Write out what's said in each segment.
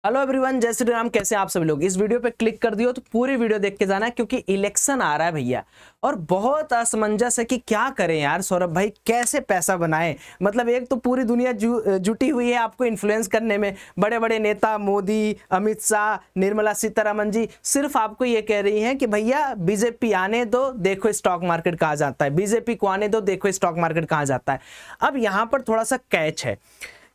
Hello everyone, जय श्री राम। कैसे हैं आप सभी लोग। इस वीडियो पे क्लिक कर दियो तो पूरी वीडियो देख के जाना, क्योंकि इलेक्शन आ रहा है भैया और बहुत असमंजस है कि क्या करें यार सौरभ भाई, कैसे पैसा बनाएं। मतलब एक तो पूरी दुनिया जुटी हुई है आपको इन्फ्लुएंस करने में, बड़े बड़े नेता मोदी, अमित शाह, निर्मला सीतारमन जी सिर्फ आपको ये कह रही हैं कि भैया बीजेपी आने दो, देखो स्टॉक मार्केट कहाँ जाता है, बीजेपी को आने दो, देखो स्टॉक मार्केट कहाँ जाता है। अब यहाँ पर थोड़ा सा कैच है।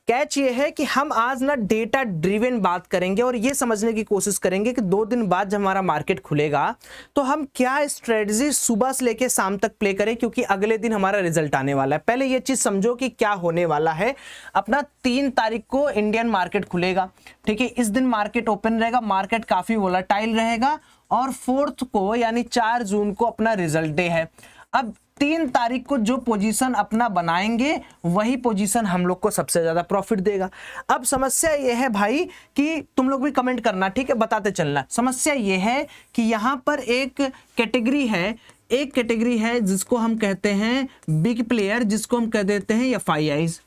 कैच ये है कि हम आज ना डेटा ड्रिवन बात करेंगे और ये समझने की कोशिश करेंगे कि 2 दिन बाद जब हमारा मार्केट खुलेगा तो हम क्या स्ट्रेटजी सुबह से लेके शाम तक प्ले करें, क्योंकि अगले दिन हमारा रिजल्ट आने वाला है। पहले ये चीज समझो कि क्या होने वाला है। अपना 3 तारीख को इंडियन मार्केट खुलेगा, ठीक है। इस दिन मार्केट ओपन रहेगा, मार्केट काफी वोलेटाइल रहेगा और 4th को यानी 4 जून को अपना रिजल्ट डे है। अब 3 तारीख को जो पोजीशन अपना बनाएंगे वही पोजीशन हम लोग को सबसे ज्यादा प्रॉफिट देगा। अब समस्या यह है भाई कि तुम लोग भी कमेंट करना, ठीक है, बताते चलना। समस्या यह है कि यहां पर एक कैटेगरी है जिसको हम कहते हैं बिग प्लेयर, जिसको हम कह देते हैं एफआईआईज।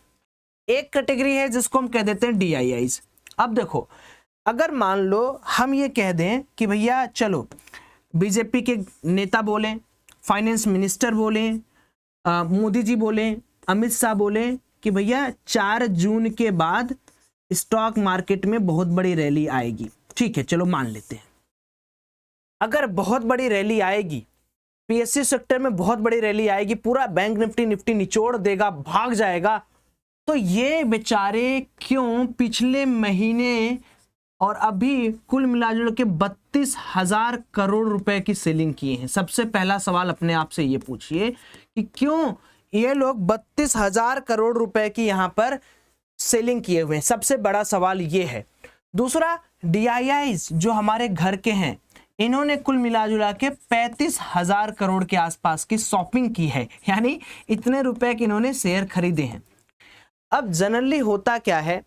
एक कैटेगरी है जिसको हम कह देते हैं डीआईआईज। अब देखो, अगर मान लो हम ये कह दें कि भैया चलो बीजेपी के नेता बोले, फाइनेंस मिनिस्टर बोले, मोदी जी बोले, अमित शाह बोले कि भैया 4 जून के बाद स्टॉक मार्केट में बहुत बड़ी रैली आएगी, ठीक है, चलो मान लेते हैं। अगर बहुत बड़ी रैली आएगी, पीएसयू सेक्टर में बहुत बड़ी रैली आएगी, पूरा बैंक निफ्टी निचोड़ देगा, भाग जाएगा, तो ये बेचारे क्यों पिछले महीने और अभी कुल मिलाजुल के 32,000 करोड़ रुपए की सेलिंग किए हैं। सबसे पहला सवाल अपने आप से ये पूछिए कि क्यों ये लोग 32,000 करोड़ रुपए की यहां पर सेलिंग किए हुए हैं। सबसे बड़ा सवाल ये है। दूसरा, डीआईआईज जो हमारे घर के हैं, इन्होंने कुल मिलाजुला के 35,000 करोड़ के आसपास की शॉपिंग की है, यानी इतने रुपए के इन्होंने शेयर खरीदे हैं। अब जनरली होता क्या है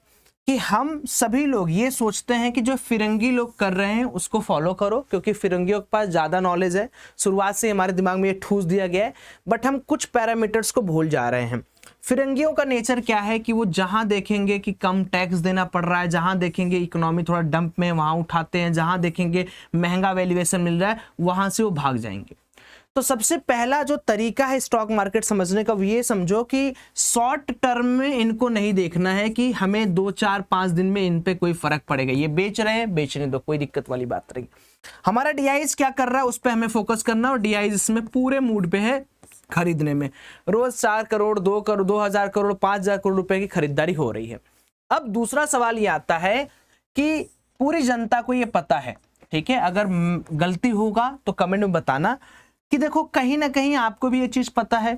कि हम सभी लोग ये सोचते हैं कि जो फिरंगी लोग कर रहे हैं उसको फॉलो करो, क्योंकि फिरंगियों के पास ज़्यादा नॉलेज है। शुरुआत से हमारे दिमाग में ये ठूस दिया गया है, बट हम कुछ पैरामीटर्स को भूल जा रहे हैं। फिरंगियों का नेचर क्या है कि वो जहां देखेंगे कि कम टैक्स देना पड़ रहा है, जहां देखेंगे इकोनॉमी थोड़ा डंप में, वहां उठाते हैं, जहां देखेंगे महंगा वैल्यूएशन मिल रहा है वहां से वो भाग जाएंगे। तो सबसे पहला जो तरीका है स्टॉक मार्केट समझने का, वो ये समझो कि शॉर्ट टर्म में इनको नहीं देखना है कि हमें 2, 4, 5 दिन में इन पे कोई फर्क पड़ेगा। ये बेच रहे हैं, बेचने दो, कोई दिक्कत वाली बात नहीं। हमारा डीआईज क्या कर रहा है उस पर हमें फोकस करना, और डीआईज इसमें पूरे मूड पे है खरीदने में। रोज 4 करोड़, 2 करोड़, 2,000 करोड़, 5,000 करोड़ रुपए की खरीदारी हो रही है। अब दूसरा सवाल ये आता है कि पूरी जनता को ये पता है, ठीक है, अगर गलती होगा तो कमेंट में बताना कि देखो कहीं ना कहीं आपको भी ये चीज पता है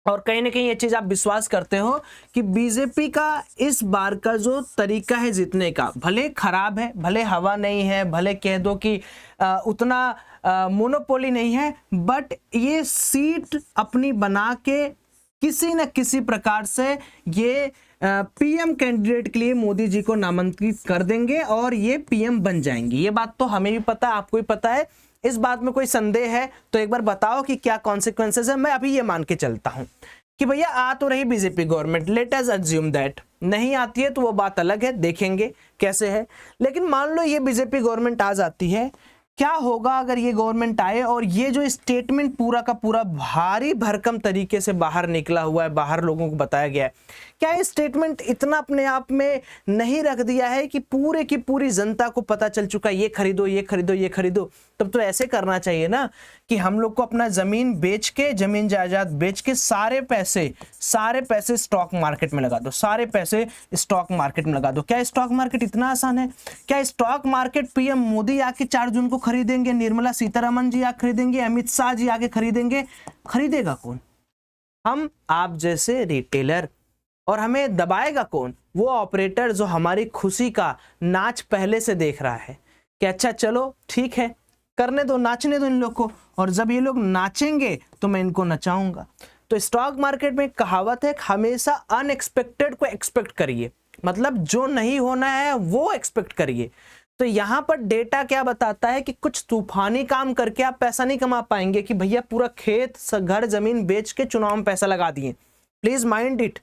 और कहीं ना कहीं ये चीज आप विश्वास करते हो कि बीजेपी का इस बार का जो तरीका है जीतने का, भले खराब है, भले हवा नहीं है, भले कह दो कि उतना मोनोपोली नहीं है, बट ये सीट अपनी बना के किसी न किसी प्रकार से ये पीएम कैंडिडेट के लिए मोदी जी को नामांकित कर देंगे और ये पीएम बन जाएंगे। ये बात तो हमें भी पता है, आपको भी पता है। इस बात में कोई संदेह है तो एक बार बताओ कि क्या कॉन्सिक्वेंसेस है। मैं अभी ये मान के चलता हूं कि भैया आ तो रही BJP government, let us assume that. नहीं आती है तो वो बात अलग है, देखेंगे कैसे है। लेकिन मान लो ये बीजेपी गवर्नमेंट आ जाती है, क्या होगा अगर ये गवर्नमेंट आए और ये जो स्टेटमेंट पूरा का पूरा भारी भरकम तरीके से बाहर निकला हुआ है, बाहर लोगों को बताया गया है, क्या ये स्टेटमेंट इतना अपने आप में नहीं रख दिया है कि पूरे की पूरी जनता को पता चल चुका है ये खरीदो, ये खरीदो, ये खरीदो। तब तो ऐसे करना चाहिए ना कि हम लोग को अपना जमीन बेच के, जमीन जायदाद बेच के सारे पैसे स्टॉक मार्केट में लगा दो, सारे पैसे स्टॉक मार्केट में लगा दो। क्या स्टॉक मार्केट इतना आसान है? क्या स्टॉक मार्केट पीएम मोदी आके 4 जून को खरीदेंगे, निर्मला सीतारमन जी आके खरीदेंगे, अमित शाह जी आके खरीदेंगे? खरीदेगा कौन? हम आप जैसे रिटेलर। और हमें दबाएगा कौन? वो ऑपरेटर जो हमारी खुशी का नाच पहले से देख रहा है कि अच्छा चलो ठीक है, करने दो, नाचने दो इन लोग को, और जब ये लोग नाचेंगे तो मैं इनको नचाऊंगा। तो स्टॉक मार्केट में एक कहावत है, हमेशा अनएक्सपेक्टेड को एक्सपेक्ट करिए, मतलब जो नहीं होना है वो एक्सपेक्ट करिए। तो यहां पर डेटा क्या बताता है कि कुछ तूफानी काम करके आप पैसा नहीं कमा पाएंगे कि भैया पूरा खेत, घर, जमीन बेच के चुनाव में पैसा लगा दिए। Please mind it.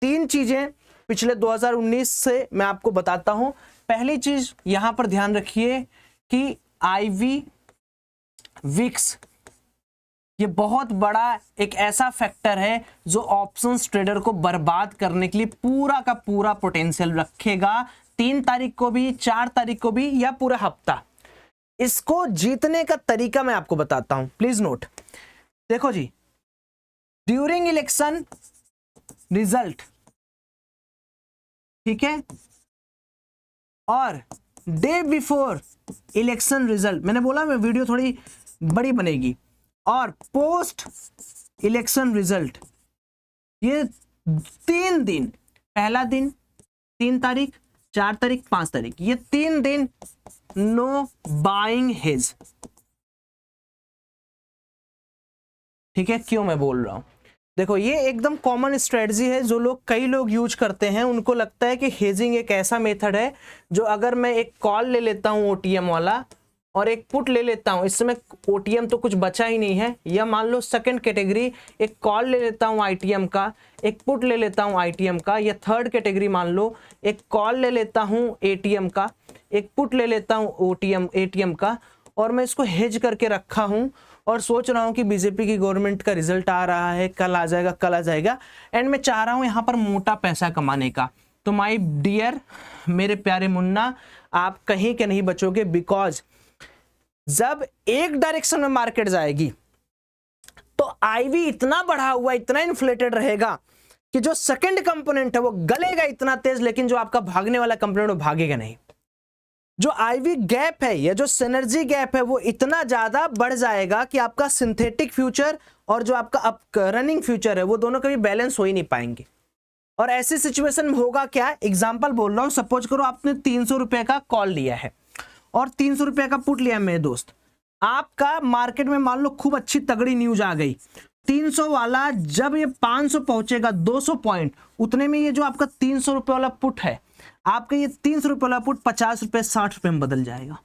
3 चीजें पिछले 2019 से मैं आपको बताता हूं पहली चीज यहां पर ध्यान रखिए कि आईवी विक्स ये बहुत बड़ा एक ऐसा फैक्टर है जो ऑप्शंस ट्रेडर को बर्बाद करने के लिए पूरा का पूरा पोटेंशियल रखेगा, 3 तारीख को भी, 4 तारीख को भी, या पूरा हफ्ता। इसको जीतने का तरीका मैं आपको बताता हूं, प्लीज नोट। देखो जी, ड्यूरिंग इलेक्शन रिजल्ट, ठीक है, और डे बिफोर इलेक्शन रिजल्ट, मैंने बोला मैं वीडियो थोड़ी बड़ी बनेगी, और पोस्ट इलेक्शन रिजल्ट, ये 3 दिन, पहला दिन 3 तारीख, 4 तारीख, 5 तारीख, ये 3 दिन नो बाइंग हेज। ठीक है, क्यों मैं बोल रहा हूं, देखो ये एकदम कॉमन स्ट्रेटजी है जो लोग कई लोग यूज करते हैं। उनको लगता है कि हेजिंग एक ऐसा मेथड है जो अगर मैं एक कॉल ले लेता हूं ओटीएम वाला और एक पुट ले लेता हूं, इस समय ओटीएम तो कुछ बचा ही नहीं है, या मान लो सेकंड कैटेगरी एक कॉल ले लेता हूं आईटीएम का, एक पुट ले लेता हूं आईटीएम का, या थर्ड कैटेगरी मान लो एक कॉल ले लेता हूं एटीएम का, एक पुट ले लेता हूं एटीएम का, और मैं इसको हेज करके रखा हूं और सोच रहा हूं कि बीजेपी की गवर्नमेंट का रिजल्ट आ रहा है, कल आ जाएगा, कल आ जाएगा, एंड मैं चाह रहा हूं यहां पर मोटा पैसा कमाने का। तो माय डियर, मेरे प्यारे मुन्ना, आप कहीं के नहीं बचोगे, बिकॉज जब एक डायरेक्शन में मार्केट जाएगी तो आईवी इतना बढ़ा हुआ, इतना इन्फ्लेटेड रहेगा कि जो सेकंड कंपोनेंट है वो गलेगा इतना तेज, लेकिन जो आपका भागने वाला कंपोनेंट वो भागेगा नहीं। जो आईवी गैप है या जो सिनर्जी गैप है वो इतना ज्यादा बढ़ जाएगा कि आपका सिंथेटिक फ्यूचर और जो आपका अप रनिंग फ्यूचर है वो दोनों कभी बैलेंस हो ही नहीं पाएंगे। और ऐसी सिचुएशन में होगा क्या, एग्जांपल बोल रहा हूं, सपोज करो आपने 300 रुपए का कॉल लिया है और 300 रुपए का पुट लिया है मेरे दोस्त, आपका मार्केट में मान लो खूब अच्छी तगड़ी न्यूज आ गई, 300 वाला जब ये 500 पहुंचेगा 200 पॉइंट, उतने में ये जो आपका 300 रुपए वाला पुट है, आपका ये 300 रुपए वाला पुट 50 रुपए 60 रुपए में बदल जाएगा,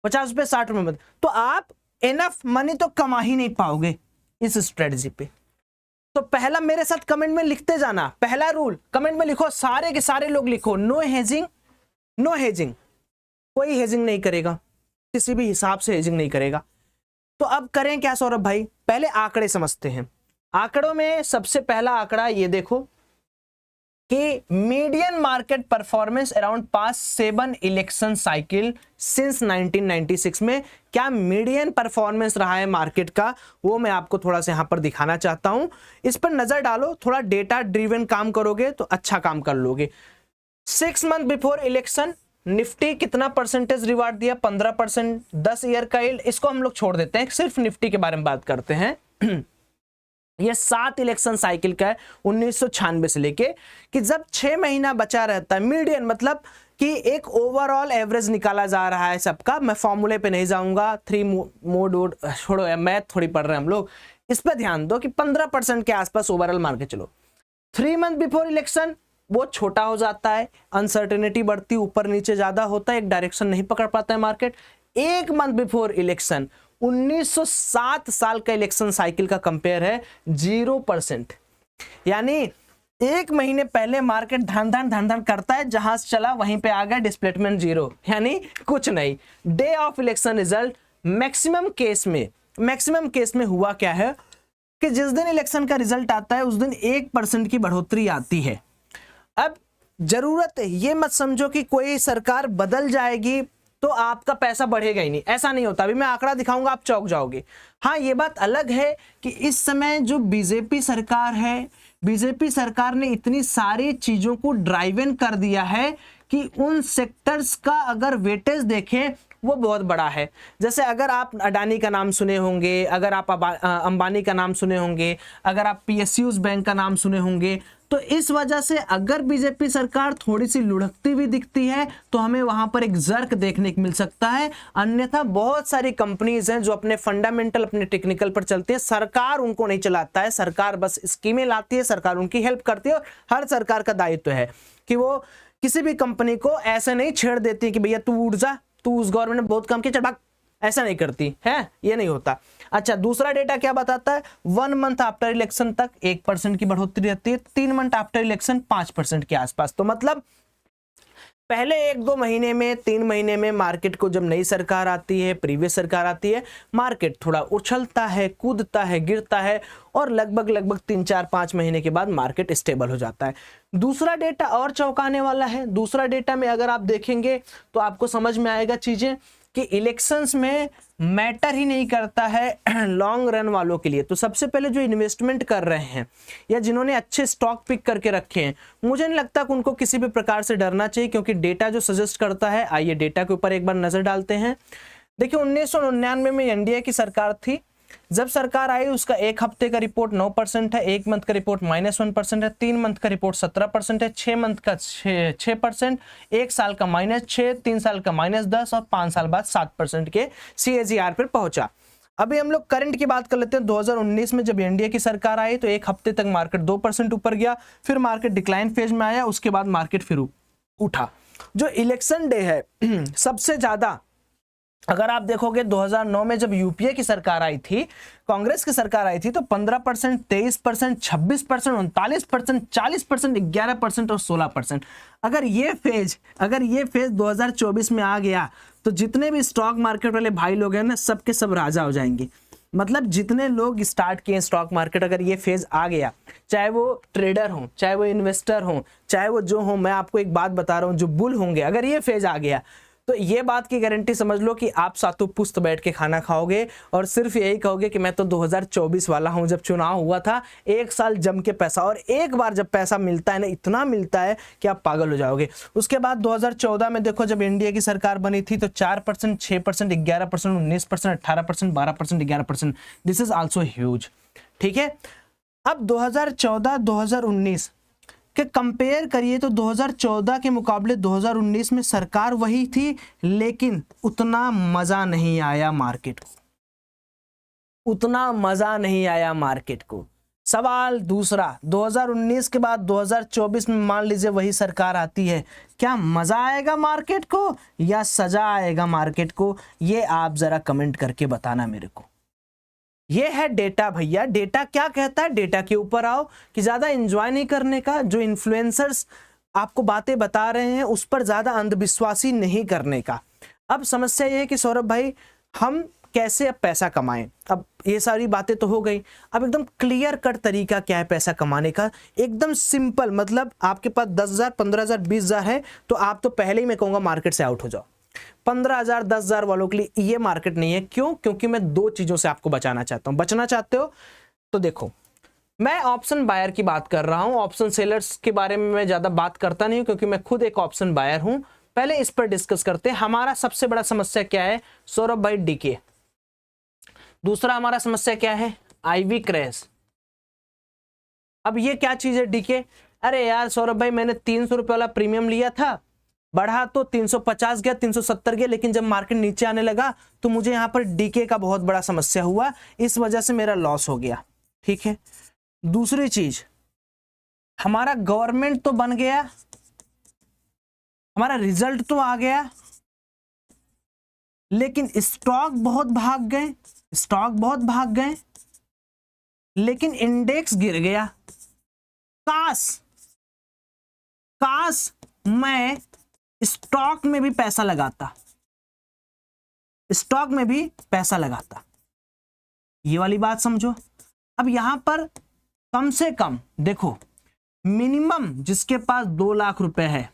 50 रुपए 60 रुपए में बदल, तो आप इनफ मनी तो कमा ही नहीं पाओगे इस स्ट्रेटजी पे। तो पहला मेरे साथ कमेंट में लिखते जाना, पहला रूल कमेंट में लिखो, सारे के सारे लोग लिखो, नो हेजिंग, नो हेजिंग, कोई हेजिंग नहीं करेगा, किसी भी हिसाब से हेजिंग नहीं करेगा। तो अब करें क्या सौरभ भाई, पहले आंकड़े समझते हैं। आंकड़ों में सबसे पहला आंकड़ा ये देखो कि median market performance around past 7 election cycle since 1996 में क्या मीडियन परफॉर्मेंस रहा है मार्केट का, वो मैं आपको थोड़ा सा यहां पर दिखाना चाहता हूं। इस पर नजर डालो, थोड़ा डेटा ड्रिवन काम करोगे तो अच्छा काम कर लोगे। 6 मंथ बिफोर इलेक्शन निफ्टी कितना परसेंटेज रिवार्ड दिया, 15%, 10 ईयर का यील्ड, इसको हम लोग छोड़ देते हैं, सिर्फ निफ्टी के बारे में बात करते हैं। ये 7 इलेक्शन साइकिल का है 1996 से लेके, कि जब 6 महीना बचा रहता है, मीडियन मतलब कि एक ओवरऑल एवरेज निकाला जा रहा है सबका। मैं फॉर्मूले पे नहीं जाऊंगा, 3 मोड छोड़ो, मैथ थोड़ी पढ़ रहे हैं हम लोग, इस पर ध्यान दो कि 15% के आसपास ओवरऑल मार्केट चलो। 3 मंथ बिफोर इलेक्शन वो छोटा हो जाता है, अनसर्टेनिटी बढ़ती, ऊपर नीचे ज्यादा होता है, एक डायरेक्शन नहीं पकड़ पाता है मार्केट। 1 मंथ बिफोर इलेक्शन 1907 साल का इलेक्शन साइकिल का कंपेयर है 0%, यानी 1 महीने पहले मार्केट धन धन करता है, जहां से चला वहीं पे आ गया, डिस्प्लेसमेंट 0, यानी कुछ नहीं। Day of election result maximum case में हुआ क्या है कि जिस दिन इलेक्शन का रिजल्ट आता है उस दिन 1% की बढ़ोतरी आती है। अब जरूरत है, ये मत समझो कि कोई सरकार बदल जाएगी तो आपका पैसा बढ़ेगा ही नहीं, ऐसा नहीं होता। अभी मैं आंकड़ा दिखाऊंगा, आप चौंक जाओगे। हाँ, ये बात अलग है कि इस समय जो बीजेपी सरकार है, बीजेपी सरकार ने इतनी सारी चीजों को ड्राइव इन कर दिया है कि उन सेक्टर्स का अगर वेटेज देखें वो बहुत बड़ा है। जैसे अगर आप अडानी का नाम सुने होंगे, अगर आप अंबानी का नाम सुने होंगे, अगर आप पीएसयूज बैंक का नाम सुने होंगे, तो इस वजह से अगर बीजेपी सरकार थोड़ी सी लुढ़कती हुई दिखती है तो हमें वहां पर एक जर्क देखने को मिल सकता है। अन्यथा बहुत सारी कंपनीज हैं जो अपने फंडामेंटल, अपने टेक्निकल पर चलती है, सरकार उनको नहीं चलाता है, सरकार बस स्कीमें लाती है, सरकार उनकी हेल्प करती है। और हर सरकार का दायित्व है कि वो किसी भी कंपनी को ऐसे नहीं छेड़ देती कि भैया तू उड़ जा, तू उस गवर्नमेंट ने बहुत कम किया, चल भाग, ऐसा नहीं करती है, ये नहीं होता। अच्छा, दूसरा डेटा क्या बताता है, 1 मंथ आफ्टर इलेक्शन तक 1% की बढ़ोतरी रहती है, 3 मंथ आफ्टर इलेक्शन 5% के आसपास। तो मतलब पहले 1-2 महीने में, 3 महीने में मार्केट को, जब नई सरकार आती है, प्रीवियस सरकार आती है, मार्केट थोड़ा उछलता है, कूदता है, गिरता है और लगभग 3-4-5 महीने के बाद मार्केट स्टेबल हो जाता है। दूसरा डेटा और चौंकाने वाला है। दूसरा डेटा में अगर आप देखेंगे तो आपको समझ में आएगा चीजें कि इलेक्शंस में मैटर ही नहीं करता है लॉन्ग रन वालों के लिए। तो सबसे पहले जो इन्वेस्टमेंट कर रहे हैं या जिन्होंने अच्छे स्टॉक पिक करके रखे हैं, मुझे नहीं लगता कि उनको किसी भी प्रकार से डरना चाहिए, क्योंकि डेटा जो सजेस्ट करता है, आइए डेटा के ऊपर एक बार नजर डालते हैं। देखिए 1999 में एनडीए की सरकार थी। जब सरकार आई उसका 1 हफ्ते का रिपोर्ट 9% है, 1 मंथ का रिपोर्ट -1% है, 3 मंथ का रिपोर्ट 17% है, 6 मंथ का 6%, 1 साल का -6, 3 साल का -10 और 5 साल बाद 7% के CAGR पर पहुंचा। अभी हम लोग करंट की बात कर लेते हैं। 2019 में जब एनडीए की सरकार आई तो 1 हफ्ते तक मार्केट 2% ऊपर गया, फिर मार्केट डिक्लाइन फेज में आया, उसके बाद मार्केट फिर उठा। जो इलेक्शन डे है सबसे ज्यादा, अगर आप देखोगे 2009 में जब यूपीए की सरकार आई थी, कांग्रेस की सरकार आई थी, तो 15%, 23%, 26%, 39%, 40%, 11% और 16%। अगर ये फेज 2024 में आ गया तो जितने भी स्टॉक मार्केट वाले भाई लोग हैं ना, सबके सब राजा हो जाएंगे। मतलब जितने लोग स्टार्ट किए स्टॉक मार्केट, अगर ये फेज आ गया, चाहे वो ट्रेडर हो, चाहे वो इन्वेस्टर हो, चाहे वो जो हो, मैं आपको एक बात बता रहा हूं, जो बुल होंगे, अगर ये फेज आ गया तो ये बात की गारंटी समझ लो कि आप सातों पुस्त बैठ के खाना खाओगे और सिर्फ यही कहोगे कि मैं तो 2024 वाला हूं। जब चुनाव हुआ था 1 साल जम के पैसा, और एक बार जब पैसा मिलता है ना, इतना मिलता है कि आप पागल हो जाओगे। उसके बाद 2014 में देखो, जब एनडीए की सरकार बनी थी तो 4%, 6%, 11%, 19%, 18%, 12%, 11%। This is also huge. ठीक है, अब 2014-2019 के कंपेयर करिए तो 2014 के मुकाबले 2019 में सरकार वही थी, लेकिन उतना मजा नहीं आया मार्केट को, उतना मजा नहीं आया मार्केट को। सवाल दूसरा, 2019 के बाद 2024 में मान लीजिए वही सरकार आती है, क्या मजा आएगा मार्केट को या सजा आएगा मार्केट को? ये आप जरा कमेंट करके बताना मेरे को। ये है डेटा भैया। डेटा क्या कहता है, डेटा के ऊपर आओ कि ज्यादा एंजॉय नहीं करने का, जो इन्फ्लुएंसर्स आपको बातें बता रहे हैं उस पर ज्यादा अंधविश्वासी नहीं करने का। अब समस्या ये है कि सौरभ भाई, हम कैसे अब पैसा कमाएं? अब ये सारी बातें तो हो गई, अब एकदम क्लियर कट तरीका क्या है पैसा कमाने का? एकदम सिंपल, मतलब आपके पास 10,000, 15,000, 20,000 है तो आप तो पहले ही मैं कहूंगा मार्केट से आउट हो जाओ। 15,000, 10,000 वालों के लिए ये मार्केट नहीं है। क्यों? क्योंकि मैं 2 चीजों से आपको बचाना चाहता हूं। बचना चाहते हो तो देखो, मैं ऑप्शन बायर की बात कर रहा हूं, ऑप्शन सेलर्स के बारे में मैं ज्यादा बात करता नहीं हूं, क्योंकि मैं खुद एक ऑप्शन बायर हूं। पहले इस पर डिस्कस करते हैं। हमारा सबसे बड़ा समस्या क्या है सौरभ भाई? डीके। दूसरा हमारा समस्या क्या है? IV crash. अब ये क्या चीज है डीके? अरे यार सौरभ भाई, मैंने 300 रुपए वाला प्रीमियम लिया था, बढ़ा तो 350 गया, 370 गया, लेकिन जब मार्केट नीचे आने लगा तो मुझे यहां पर डीके का बहुत बड़ा समस्या हुआ, इस वजह से मेरा लॉस हो गया। ठीक है, दूसरी चीज, हमारा गवर्नमेंट तो बन गया, हमारा रिजल्ट तो आ गया, लेकिन स्टॉक बहुत भाग गए, स्टॉक बहुत भाग गए, लेकिन इंडेक्स गिर गया। काश मैं स्टॉक में भी पैसा लगाता, स्टॉक में भी पैसा लगाता। ये वाली बात समझो। अब यहां पर कम से कम देखो, मिनिमम जिसके पास 2 लाख रुपए है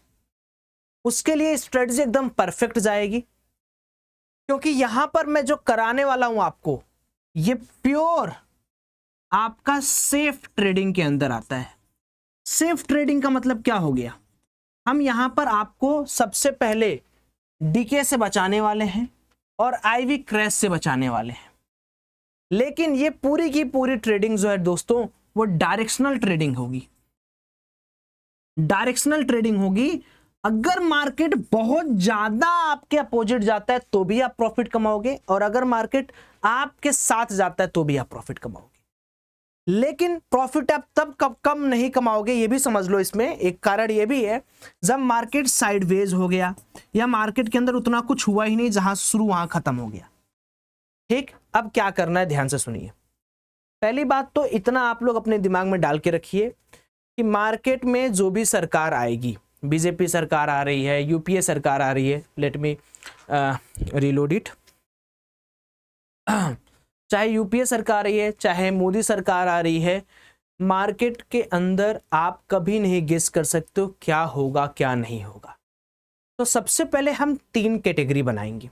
उसके लिए स्ट्रेटजी एकदम परफेक्ट जाएगी, क्योंकि यहां पर मैं जो कराने वाला हूं आपको, ये प्योर आपका सेफ ट्रेडिंग के अंदर आता है। सेफ ट्रेडिंग का मतलब क्या हो गया? हम यहां पर आपको सबसे पहले डीके से बचाने वाले हैं और आईवी क्रैश से बचाने वाले हैं, लेकिन ये पूरी की पूरी ट्रेडिंग जो है दोस्तों, वो डायरेक्शनल ट्रेडिंग होगी। डायरेक्शनल ट्रेडिंग होगी। अगर मार्केट बहुत ज्यादा आपके अपोजिट जाता है तो भी आप प्रॉफिट कमाओगे, और अगर मार्केट आपके साथ जाता है तो भी आप प्रॉफिट कमाओगे। लेकिन प्रॉफिट आप तब कम नहीं कमाओगे, ये भी समझ लो। इसमें एक कारण ये भी है, जब मार्केट साइडवेज हो गया या मार्केट के अंदर उतना कुछ हुआ ही नहीं, जहां शुरू वहां खत्म हो गया। ठीक, अब क्या करना है ध्यान से सुनिए। पहली बात तो इतना आप लोग अपने दिमाग में डाल के रखिए कि मार्केट में जो भी सरकार आएगी बीजेपी सरकार आ रही है, यूपीए सरकार आ रही है, लेट मी रीलोड इट। चाहे यूपीए सरकार आ रही है, चाहे मोदी सरकार आ रही है, मार्केट के अंदर आप कभी नहीं गेस कर सकते हो क्या होगा क्या नहीं होगा। तो सबसे पहले हम 3 कैटेगरी बनाएंगे।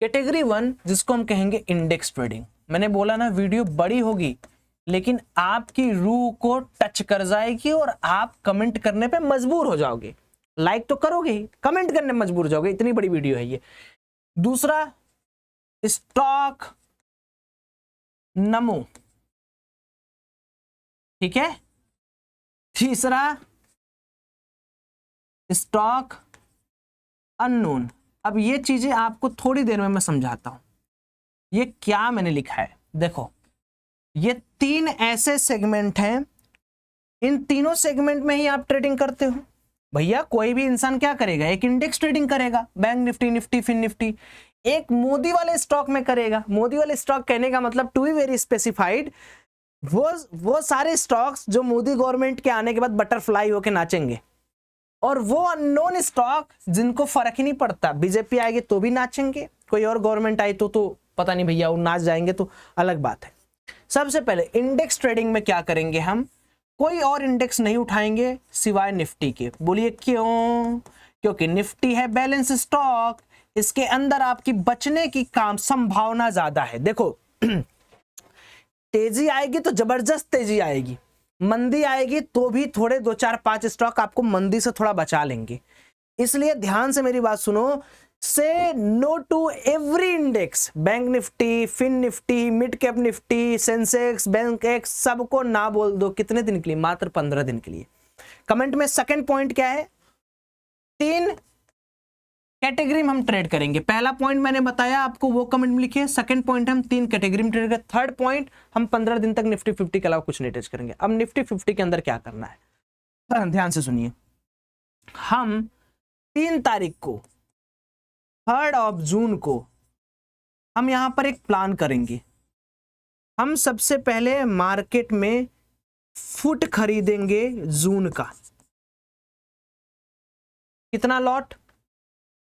कैटेगरी 1 जिसको हम कहेंगे इंडेक्स ट्रेडिंग। मैंने बोला ना वीडियो बड़ी होगी लेकिन आपकी रूह को टच कर जाएगी और आप कमेंट करने पे मजबूर हो जाओगे। लाइक तो करोगे ही, कमेंट करने में मजबूर हो जाओगे, इतनी बड़ी वीडियो है ये। दूसरा स्टॉक नमो, ठीक है। तीसरा स्टॉक अननोन। अब ये चीजें आपको थोड़ी देर में मैं समझाता हूं। ये क्या मैंने लिखा है देखो, ये 3 ऐसे सेगमेंट हैं, इन तीनों सेगमेंट में ही आप ट्रेडिंग करते हो। भैया कोई भी इंसान क्या करेगा, एक इंडेक्स ट्रेडिंग करेगा, bank nifty, nifty, fin nifty, एक मोदी वाले स्टॉक में करेगा। मोदी वाले स्टॉक कहने का मतलब टू बी वेरी स्पेसिफाइड, वो सारे स्टॉक्स जो मोदी गवर्नमेंट के आने के बाद बटरफ्लाई होके नाचेंगे, और वो अननोन स्टॉक जिनको फर्क ही नहीं पड़ता, बीजेपी आएगी तो भी नाचेंगे, कोई और गवर्नमेंट आई तो पता नहीं भैया वो नाच जाएंगे, तो अलग बात है। सबसे पहले इंडेक्स ट्रेडिंग में क्या करेंगे, हम कोई और इंडेक्स नहीं उठाएंगे सिवाय निफ्टी के। बोलिए क्यों? क्योंकि निफ्टी है बैलेंस स्टॉक, इसके अंदर आपकी बचने की काम संभावना ज्यादा है। देखो तेजी आएगी तो जबरदस्त तेजी आएगी, मंदी आएगी तो भी थोड़े 2 4 5 स्टॉक आपको मंदी से थोड़ा बचा लेंगे। इसलिए ध्यान से मेरी बात सुनो, say no to every index, bank nifty, fin nifty, mid cap nifty, sensex, bankex, सबको ना बोल दो। कितने दिन के लिए? मात्र 15 दिन के लिए। कमेंट में सेकंड पॉइंट क्या है? 3 कैटेगरी में हम ट्रेड करेंगे। पहला पॉइंट मैंने बताया आपको, वो कमेंट में लिखिए। सेकंड पॉइंट हम 3 कैटेगरी में ट्रेड करेंगे। थर्ड पॉइंट हम 15 दिन तक निफ्टी 50 के अलावा कुछ नहीं ट्रेड करेंगे। अब निफ्टी 50 के अंदर क्या करना है, ध्यान से सुनिए। हम 3 तारीख को, 3rd of जून को, हम यहां पर एक प्लान करेंगे। हम सबसे पहले मार्केट में फुट खरीदेंगे जून का। कितना लॉट?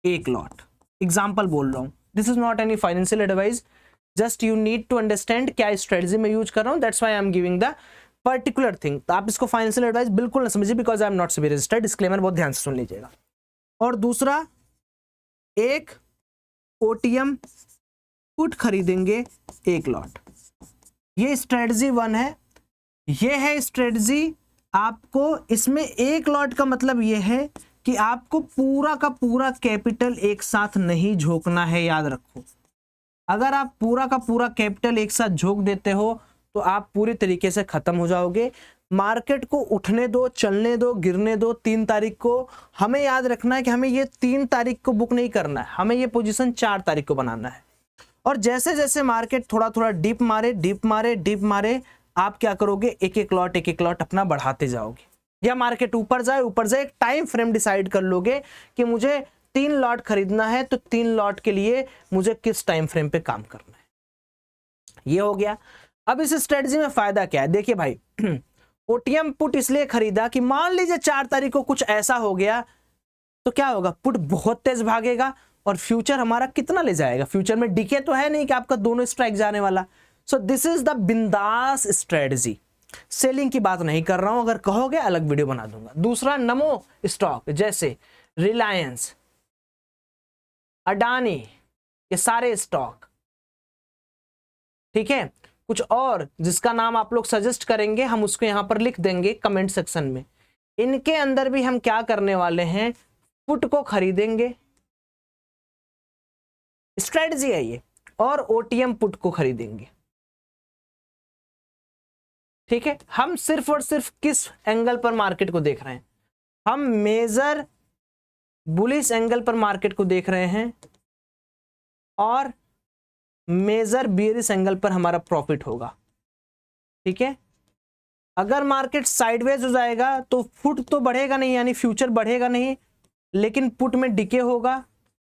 1 लॉट। एग्जाम्पल बोल रहा हूं, this is not any financial advice, just you need to understand क्या स्ट्रेटजी में यूज कर रहा हूं, that's why I am giving the particular thing. तो आप इसको फाइनेंशियल एडवाइस बिल्कुल ना समझिए, because I am not SEBI registered. Disclaimer बहुत ध्यान से सुन लीजिएगा। और दूसरा, एक ओटीएम पुट खरीदेंगे 1 लॉट। ये स्ट्रेटजी 1 है। ये है स्ट्रेटजी आपको, इसमें 1 लॉट का मतलब ये है कि आपको पूरा का पूरा कैपिटल एक साथ नहीं झोंकना है, याद रखो। अगर आप पूरा का पूरा कैपिटल एक साथ झोंक देते हो तो आप पूरी तरीके से खत्म हो जाओगे। मार्केट को उठने दो, चलने दो, गिरने दो। 3 तारीख को हमें याद रखना है कि हमें ये 3 तारीख को बुक नहीं करना है, हमें ये पोजीशन 4 तारीख को बनाना है। और जैसे जैसे मार्केट थोड़ा थोड़ा डिप मारे, डिप मारे, डिप मारे, आप क्या करोगे, एक एक लॉट अपना बढ़ाते जाओगे। या मार्केट ऊपर जाए, एक टाइम फ्रेम डिसाइड कर लोगे कि मुझे 3 लॉट खरीदना है, तो 3 लॉट के लिए मुझे किस टाइम फ्रेम पे काम करना है। ये हो गया। अब इस स्ट्रेटजी में फायदा क्या है? देखिए भाई, ओटीएम पुट इसलिए खरीदा कि मान लीजिए 4 तारीख को कुछ ऐसा हो गया तो क्या होगा, पुट बहुत तेज भागेगा और फ्यूचर हमारा कितना ले जाएगा। फ्यूचर में डीके तो है नहीं कि आपका दोनों स्ट्राइक जाने वाला। सो दिस इज द बिंदास स्ट्रेटजी। सेलिंग की बात नहीं कर रहा हूं, अगर कहोगे अलग वीडियो बना दूंगा। दूसरा, नमो स्टॉक जैसे रिलायंस, अडानी, ये सारे स्टॉक, ठीक है। कुछ और जिसका नाम आप लोग सजेस्ट करेंगे, हम उसको यहां पर लिख देंगे कमेंट सेक्शन में। इनके अंदर भी हम क्या करने वाले हैं, पुट को खरीदेंगे, स्ट्रेटजी है ये, और ओटीएम पुट को खरीदेंगे, ठीक है। हम सिर्फ और सिर्फ किस एंगल पर मार्केट को देख रहे हैं, हम मेजर बुलिश एंगल पर मार्केट को देख रहे हैं और मेजर बेयरिश एंगल पर हमारा प्रॉफिट होगा, ठीक है। अगर मार्केट साइडवेज हो जाएगा तो फुट तो बढ़ेगा नहीं, यानी फ्यूचर बढ़ेगा नहीं, लेकिन पुट में डिके होगा,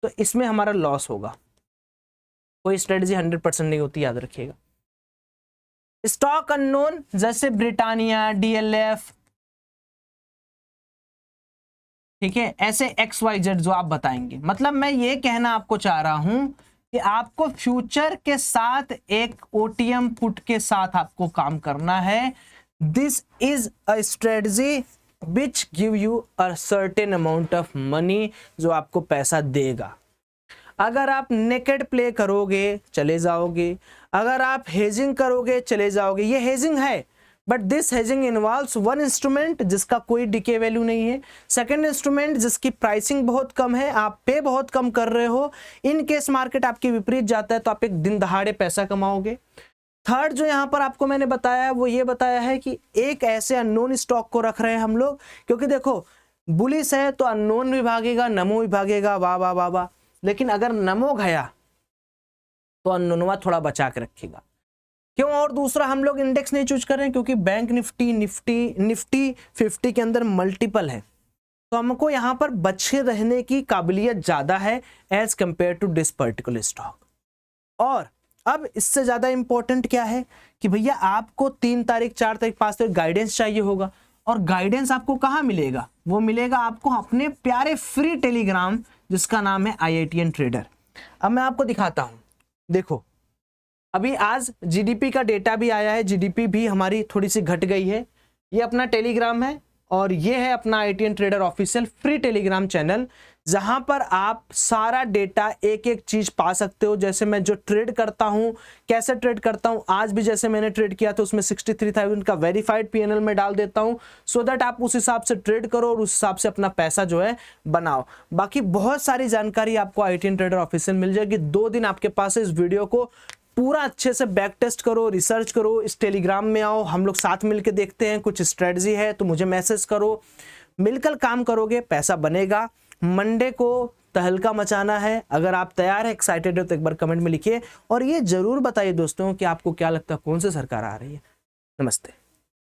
तो इसमें हमारा लॉस होगा। कोई स्ट्रेटजी 100% नहीं होती, याद रखिएगा। स्टॉक अननोन जैसे ब्रिटानिया, डीएलएफ, ठीक है, ऐसे XYZ जो आप बताएंगे। मतलब मैं ये कहना आपको चाह रहा हूं कि आपको फ्यूचर के साथ एक OTM पुट के साथ आपको काम करना है। This is a strategy which give you a certain amount of money, जो आपको पैसा देगा। अगर आप नेकेड प्ले करोगे चले जाओगे, अगर आप हेजिंग करोगे चले जाओगे। ये हेजिंग है, but this hedging involves one instrument जिसका कोई डीके वैल्यू नहीं है, सेकंड इंस्ट्रूमेंट जिसकी प्राइसिंग बहुत कम है, आप पे बहुत कम कर रहे हो। इन केस मार्केट आपके विपरीत जाता है तो आप एक दिन दहाड़े पैसा कमाओगे। थर्ड जो यहाँ पर आपको मैंने बताया है वो ये बताया है कि एक ऐसे अननोन स्टॉक को रख रहे हैं हम लोग, क्योंकि देखो बुलिश है तो अननोन भी भागेगा, नमो भी भागेगा, वाह वाह वाह वाह। लेकिन अगर नमो गया तो अननोनवा थोड़ा बचा के रखेगा। क्यों? और दूसरा हम लोग इंडेक्स नहीं चूज कर रहे हैं क्योंकि बैंक निफ्टी 50 के अंदर मल्टीपल है, तो हमको यहां पर बचे रहने की काबिलियत ज्यादा है as compare to this particular stock. और अब इससे ज्यादा इंपॉर्टेंट क्या है कि भैया आपको 3 तारीख 4 तारीख 5 तारीख गाइडेंस चाहिए होगा, और गाइडेंस आपको कहां मिलेगा? वो मिलेगा आपको अपने प्यारे फ्री टेलीग्राम जिसका नाम है IITN ट्रेडर। अब मैं आपको दिखाता हूं, देखो अभी आज जीडीपी का डेटा भी आया है, जीडीपी भी हमारी थोड़ी सी घट गई है। ये अपना टेलीग्राम है और ये है अपना IITN trader official free Telegram channel, जहां पर आप सारा डेटा एक एक चीज पा सकते हो। जैसे मैं जो ट्रेड करता हूं, कैसे ट्रेड करता हूं, आज भी जैसे मैंने ट्रेड किया तो उसमें 63,000 का वेरीफाइड PNL में डाल देता हूं, सो दैट आप उस हिसाब से ट्रेड करो और उस हिसाब से अपना पैसा जो है बनाओ। बाकी बहुत सारी जानकारी आपको IITN ट्रेडर ऑफिशियल मिल जाएगी। 2 दिन आपके पास है, इस वीडियो को पूरा अच्छे से बैक टेस्ट करो, रिसर्च करो, इस टेलीग्राम में आओ, हम लोग साथ मिलके देखते हैं। कुछ स्ट्रेटजी है तो मुझे मैसेज करो, मिलकर काम करोगे, पैसा बनेगा। मंडे को तहलका मचाना है। अगर आप तैयार है, एक्साइटेड हो तो एक बार कमेंट में लिखिए और ये जरूर बताइए दोस्तों कि आपको क्या लगता है कौन सी सरकार आ रही है। नमस्ते।